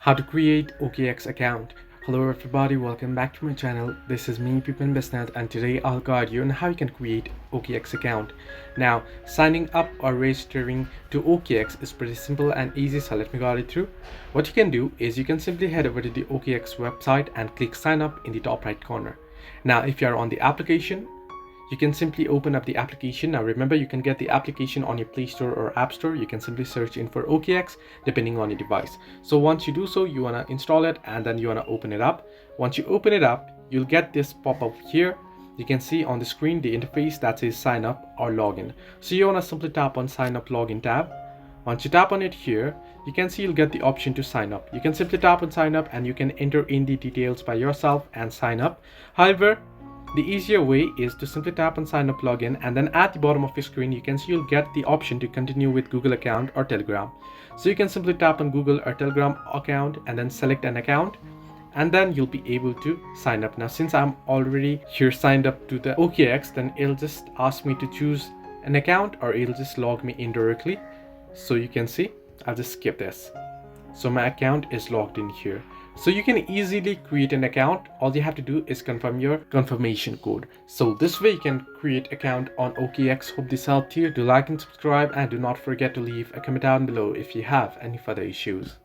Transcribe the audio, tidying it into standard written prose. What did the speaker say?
How to create Okx account. Hello everybody, welcome back to my channel. This is me Pipan Besnat, and today I'll guide you on how you can create Okx account. Now signing up or registering to Okx is pretty simple and easy, so let me guide you through. What you can do is you can simply head over to the Okx website and click sign up in the top right corner. Now if you are on the application, you can simply open up the application. Now remember, you can get the application on your Play Store or App Store. You can simply search in for Okx depending on your device. So once you do so, you want to install it and then you want to open it up. Once you open it up, you'll get this pop-up here. You can see on the screen the interface that says sign up or login. So you want to simply tap on sign up login tab. Once you tap on it here, you can see you'll get the option to sign up. You can simply tap on sign up and you can enter in the details by yourself and sign up. However, the easier way is to simply tap on sign up login, and then at the bottom of your screen you can see you'll get the option to continue with Google account or Telegram. So you can simply tap on Google or Telegram account and then select an account, and then you'll be able to sign up. Now since I'm already here signed up to the Okx, then it'll just ask me to choose an account or it'll just log me in directly. So you can see I'll just skip this. So my account is logged in here. So you can easily create an account. All you have to do is confirm your confirmation code. So this way you can create account on Okx. Hope this helped you. Do like and subscribe, and do not forget to leave a comment down below if you have any further issues.